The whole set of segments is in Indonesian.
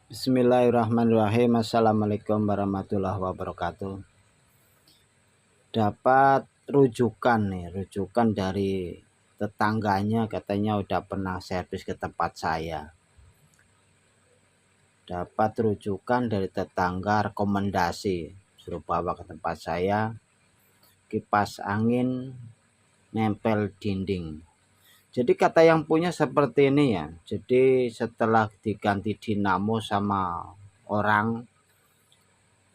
Bismillahirrahmanirrahim. Assalamualaikum warahmatullahi wabarakatuh. Dapat rujukan dari tetangganya, katanya udah pernah servis ke tempat saya. Dapat rujukan dari tetangga rekomendasi, suruh bawa ke tempat saya, kipas angin nempel dinding. Jadi kata yang punya seperti ini ya. Jadi setelah diganti dinamo sama orang,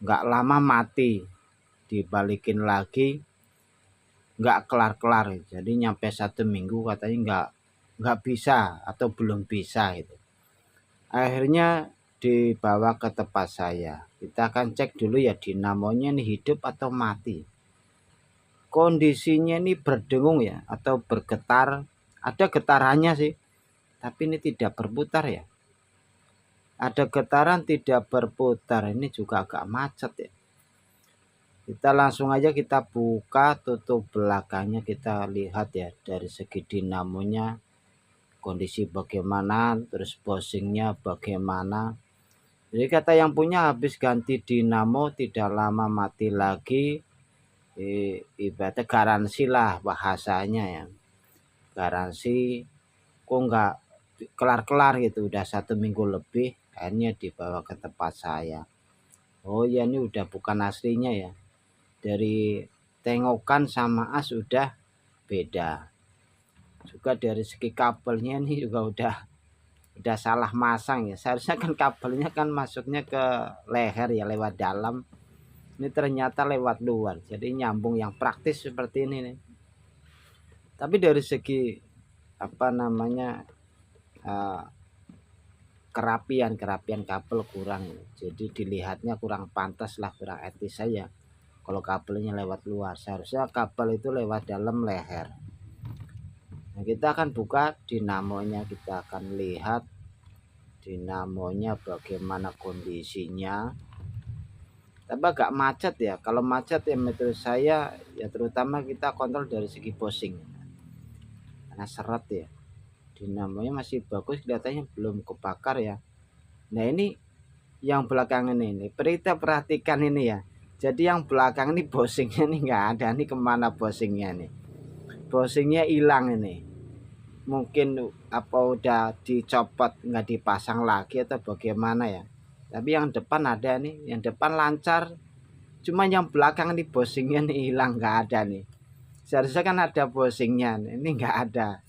nggak lama mati, dibalikin lagi nggak kelar-kelar. Jadi nyampe 1 minggu katanya nggak bisa atau belum bisa gitu. Akhirnya dibawa ke tempat saya. Kita akan cek dulu ya dinamonya ini hidup atau mati. Kondisinya ini berdengung ya atau bergetar. Ada getarannya sih, tapi ini tidak berputar ya. Ada getaran tidak berputar, ini juga agak macet ya. Kita langsung aja kita buka tutup belakangnya, kita lihat ya dari segi dinamonya kondisi bagaimana, terus bosingnya bagaimana. Jadi kata yang punya habis ganti dinamo tidak lama mati lagi, ibaratnya garansi lah bahasanya ya. Garansi kok nggak kelar-kelar gitu, udah 1 minggu lebih, akhirnya dibawa ke tempat saya. Oh ya, ini udah bukan aslinya ya. Dari tengokan sama as udah beda. Juga dari segi kabelnya ini juga udah salah masang ya. Seharusnya kan kabelnya kan masuknya ke leher ya lewat dalam. Ini ternyata lewat luar. Jadi nyambung yang praktis seperti ini nih. Tapi dari segi apa namanya kerapian kabel kurang. Jadi dilihatnya kurang pantas lah, kurang etis saya. Kalau kabelnya lewat luar, seharusnya kabel itu lewat dalam leher. Nah, kita akan buka dinamonya, kita akan lihat dinamonya bagaimana kondisinya. Tapi agak macet ya. Kalau macet ya menurut saya ya, terutama kita kontrol dari segi bosing. Karena seret ya. Dinamonya masih bagus, kelihatannya belum kebakar ya. Nah, ini yang belakangan ini kita perhatikan ini ya. Jadi yang belakang ini bosingnya nih nggak ada. Nih kemana bosingnya nih? Bosingnya hilang ini. Mungkin apa udah dicopot nggak dipasang lagi atau bagaimana ya. Tapi yang depan ada nih, yang depan lancar. Cuma yang belakang nih bosingnya nih hilang, nggak ada nih. Seharusnya kan ada bosingnya, ini nggak ada.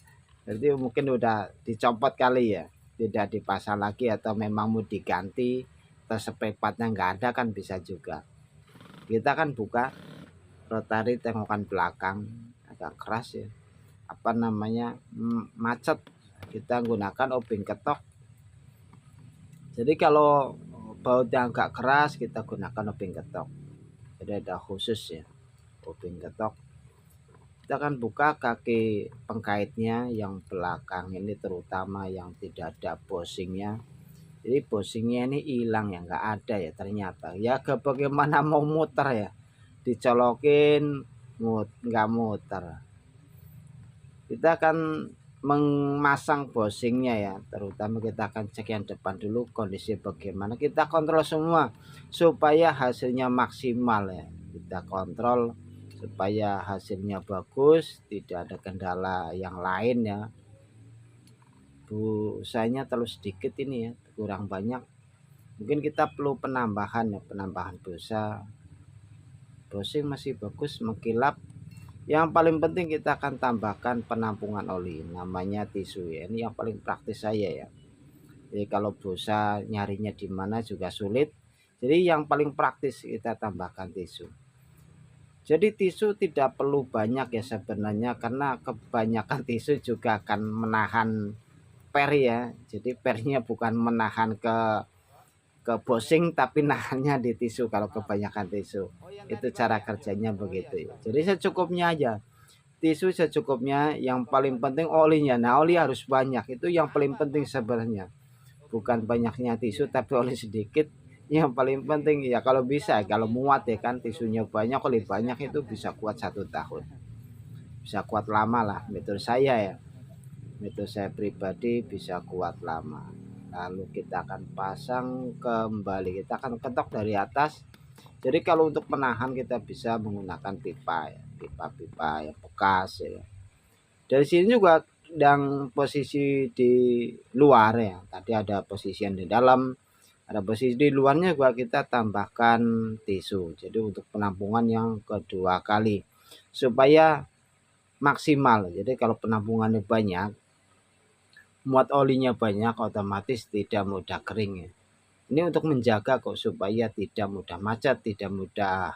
Jadi mungkin udah dicopot kali ya, tidak dipasang lagi atau memang mau diganti atau spare partnya nggak ada, kan bisa juga. Kita kan buka rotari tengokan belakang, agak keras ya, apa namanya macet. Kita gunakan obeng ketok. Jadi kalau bautnya agak keras kita gunakan obeng ketok. Jadi ada khusus ya obeng ketok. Kita akan buka kaki pengkaitnya yang belakang ini, terutama yang tidak ada bosingnya. Jadi bosingnya ini hilang ya, nggak ada ya ternyata. Ya ke bagaimana mau muter ya, dicolokin nggak muter. Kita akan memasang bosingnya ya, terutama kita akan cek yang depan dulu kondisi bagaimana. Kita kontrol semua supaya hasilnya maksimal ya. Kita kontrol supaya hasilnya bagus, tidak ada kendala yang lain ya. Busanya terlalu sedikit ini ya, kurang banyak. Mungkin kita perlu penambahan ya, penambahan busa. Bosing masih bagus, mengkilap. Yang paling penting kita akan tambahkan penampungan oli, namanya tisu ya. Ini yang paling praktis saya ya. Jadi kalau busa nyarinya di mana juga sulit. Jadi yang paling praktis kita tambahkan tisu. Jadi tisu tidak perlu banyak ya sebenarnya, karena kebanyakan tisu juga akan menahan per ya. Jadi pernya bukan menahan ke bosing, tapi nahannya di tisu kalau kebanyakan tisu. Itu cara kerjanya begitu ya. Jadi secukupnya aja. Tisu secukupnya, yang paling penting olinya. Nah, oli harus banyak. Itu yang paling penting sebenarnya. Bukan banyaknya tisu tapi oli sedikit. Yang paling penting ya, kalau bisa, kalau muat ya kan, tisunya banyak, oli banyak, itu bisa kuat 1 tahun. Bisa kuat lama lah, metode saya ya. Metode saya pribadi bisa kuat lama. lalu kita akan pasang kembali, kita akan ketok dari atas. Jadi kalau untuk menahan kita bisa menggunakan pipa ya, pipa-pipa yang bekas ya. Dari sini juga yang posisi di luar ya, tadi ada posisi yang di dalam, ada posisi di luarnya juga kita tambahkan tisu. Jadi untuk penampungan yang kedua kali supaya maksimal. Jadi kalau penampungannya banyak, muat olinya banyak, otomatis tidak mudah kering ya. Ini untuk menjaga kok supaya tidak mudah macet, tidak mudah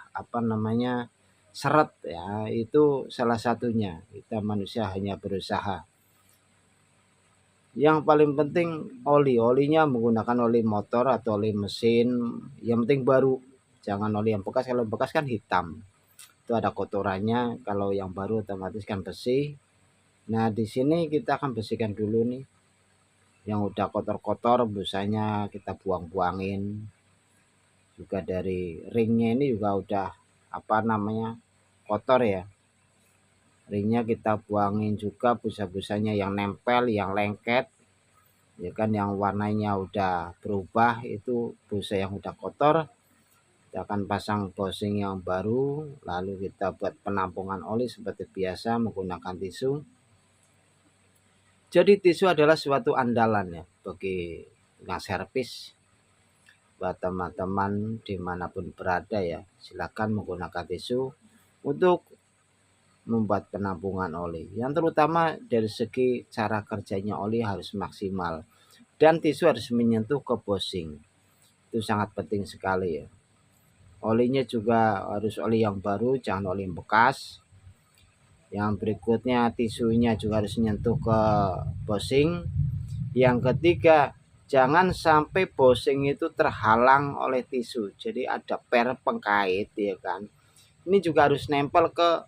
seret ya. Itu salah satunya. Kita manusia hanya berusaha. Yang paling penting olinya menggunakan oli motor atau oli mesin, yang penting baru. Jangan oli yang bekas, kalau bekas kan hitam. Itu ada kotorannya, kalau yang baru otomatis kan bersih. Nah, di sini kita akan bersihkan dulu nih. Yang udah kotor-kotor busanya kita buang-buangin. Juga dari ringnya ini juga udah kotor ya. Ringnya kita buangin juga busa-busanya yang nempel, yang lengket. Ya kan, yang warnanya udah berubah, itu busa yang udah kotor. Kita akan pasang bosing yang baru, lalu kita buat penampungan oli seperti biasa menggunakan tisu. Jadi tisu adalah suatu andalan ya bagi tukang servis. Buat teman-teman dimanapun berada ya, silakan menggunakan tisu untuk membuat penampungan oli. Yang terutama dari segi cara kerjanya oli harus maksimal. Dan tisu harus menyentuh ke bosing. Itu sangat penting sekali ya. Olinya juga harus oli yang baru, jangan oli yang bekas. Yang berikutnya tisunya juga harus menyentuh ke bosing. Yang ketiga, jangan sampai bosing itu terhalang oleh tisu. Jadi ada per pengkait ya kan. Ini juga harus nempel ke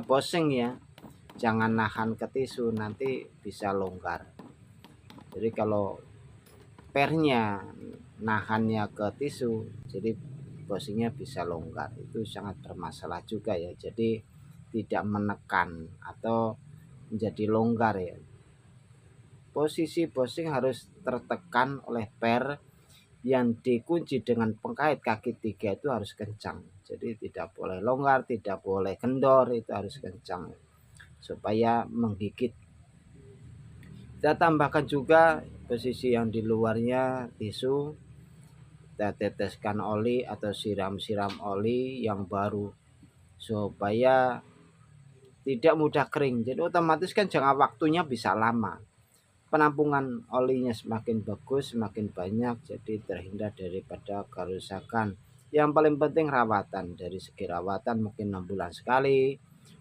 bosing ya. Jangan nahan ke tisu, nanti bisa longgar. Jadi kalau pernya nahannya ke tisu, jadi bosingnya bisa longgar. Itu sangat bermasalah juga ya. Jadi tidak menekan atau menjadi longgar ya. Posisi bosing harus tertekan oleh per yang dikunci dengan pengkait kaki 3 itu harus kencang. Jadi tidak boleh longgar, tidak boleh kendor, itu harus kencang supaya menggigit. Kita tambahkan juga posisi yang di luarnya tisu, kita teteskan oli atau siram-siram oli yang baru supaya tidak mudah kering. Jadi otomatis kan jangka waktunya bisa lama. Penampungan olinya semakin bagus, semakin banyak, jadi terhindar daripada kerusakan. Yang paling penting rawatan. Dari segi rawatan mungkin 6 bulan sekali,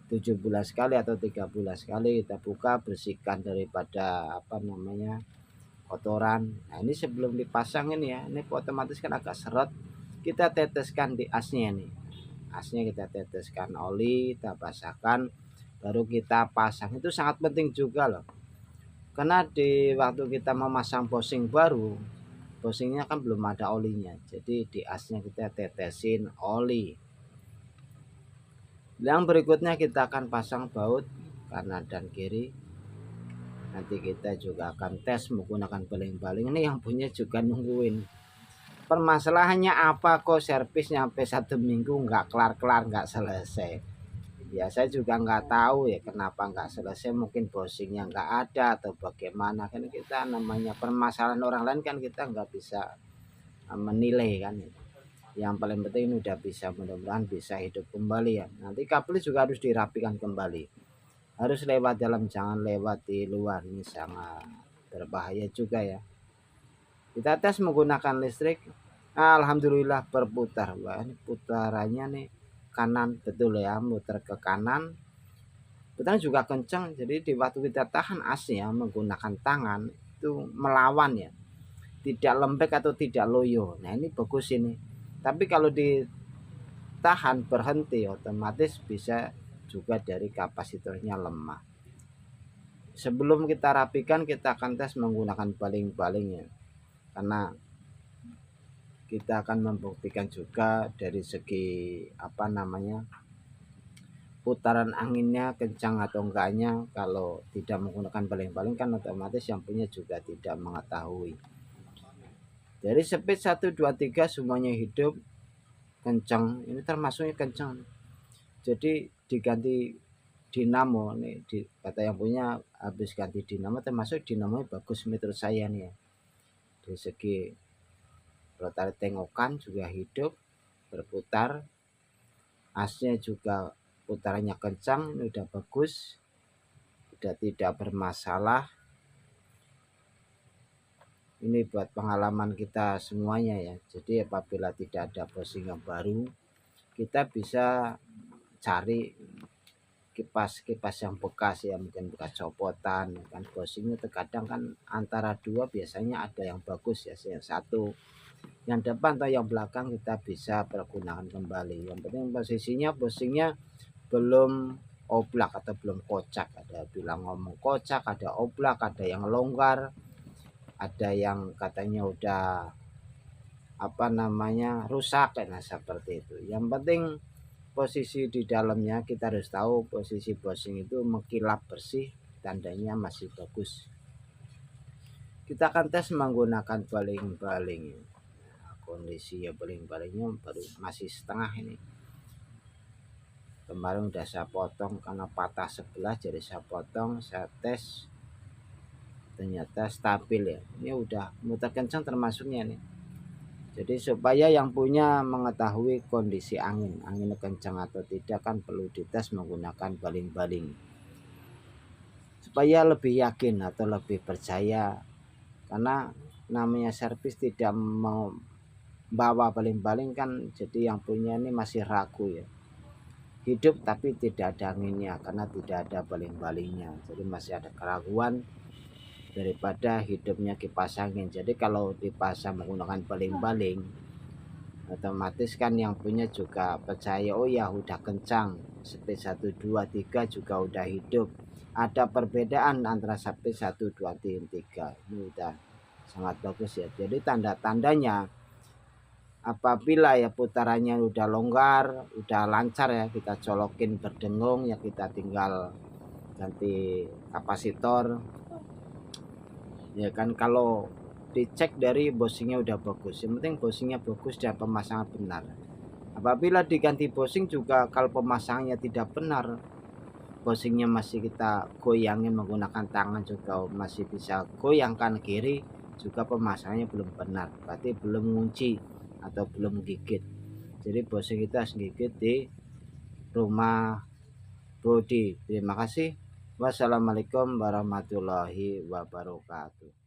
7 bulan sekali, atau 3 bulan sekali kita buka, bersihkan daripada kotoran. Nah, ini sebelum dipasang ini ya, ini otomatis kan agak seret. Kita teteskan di asnya nih. Asnya kita teteskan oli, kita basahkan, baru kita pasang. Itu sangat penting juga loh. Karena di waktu kita memasang bosing baru, bosingnya kan belum ada olinya. Jadi di asnya kita tetesin oli. Yang berikutnya kita akan pasang baut kanan dan kiri. Nanti kita juga akan tes menggunakan baling-baling. Ini yang punya juga nungguin. Permasalahannya apa kok servis nyampe 1 minggu nggak kelar-kelar, nggak selesai. Ya saya juga nggak tahu ya kenapa nggak selesai, mungkin bosingnya nggak ada atau bagaimana. Kan kita namanya permasalahan orang lain kan kita nggak bisa menilai kan. Yang paling penting ini udah bisa, mudah-mudahan bisa hidup kembali ya. Nanti kabel juga harus dirapikan kembali, harus lewat dalam, jangan lewat di luar. Ini sangat berbahaya juga ya. Kita tes menggunakan listrik. Alhamdulillah berputar. Wah, ini putarannya nih kanan, betul ya, muter ke kanan. Putarnya juga kencang. Jadi di waktu kita tahan asnya menggunakan tangan itu melawan ya, tidak lembek atau tidak loyo. Nah ini bagus ini. Tapi kalau ditahan berhenti, otomatis bisa juga dari kapasitornya lemah. Sebelum kita rapikan, kita akan tes menggunakan baling-balingnya, karena kita akan membuktikan juga dari segi putaran anginnya kencang atau enggaknya. Kalau tidak menggunakan baling-baling kan otomatis yang punya juga tidak mengetahui. Dari speed 1 2 3 semuanya hidup kencang, ini termasuknya kencang. Jadi diganti dinamo nih, kata yang punya habis ganti dinamo, termasuk dinamonya bagus menurut saya nih ya. Dari segi rotar tengokan juga hidup berputar, asnya juga putarannya kencang, ini udah bagus, udah tidak bermasalah. Ini buat pengalaman kita semuanya ya. Jadi apabila tidak ada posing yang baru, kita bisa cari kipas yang bekas ya, mungkin bekas copotan kan. Bosingnya terkadang kan antara dua biasanya ada yang bagus ya, yang satu yang depan atau yang belakang kita bisa pergunakan kembali. Yang penting posisinya bosingnya belum oblak atau belum kocak. Ada bilang ngomong kocak, ada oblak, ada yang longgar, ada yang katanya udah apa namanya rusak, nah seperti itu. Yang penting posisi di dalamnya kita harus tahu posisi bosing itu mengkilap bersih, tandanya masih bagus. Kita akan tes menggunakan baling-baling. Nah, kondisi ya baling-balingnya baru masih setengah ini. Kemarin udah saya potong karena patah sebelah, jadi saya potong, saya tes, ternyata stabil ya. Ini udah muter kencang termasuknya nih. Jadi supaya yang punya mengetahui kondisi angin kencang atau tidak kan perlu dites menggunakan baling-baling. Supaya lebih yakin atau lebih percaya, karena namanya servis tidak mau bawa baling-baling kan, jadi yang punya ini masih ragu ya. Hidup tapi tidak ada anginnya karena tidak ada baling-balingnya. Jadi masih ada keraguan daripada hidupnya kipas angin. Jadi kalau dipasang menggunakan baling-baling, otomatis kan yang punya juga percaya, oh ya udah kencang, speed 1 2 3 juga udah hidup. Ada perbedaan antara speed 1 2 3, ini udah sangat bagus ya. Jadi tanda-tandanya apabila ya putarannya udah longgar, udah lancar ya, kita colokin berdengung ya, kita tinggal ganti kapasitor ya kan. Kalau dicek dari bosingnya udah bagus, yang penting bosingnya bagus dan pemasangan benar. Apabila diganti bosing juga kalau pemasangannya tidak benar, bosingnya masih kita goyangin menggunakan tangan juga masih bisa goyangkan kiri, juga pemasangannya belum benar, berarti belum ngunci atau belum gigit. Jadi bosing kita harus gigit di rumah bodi. Terima kasih. Wassalamualaikum warahmatullahi wabarakatuh.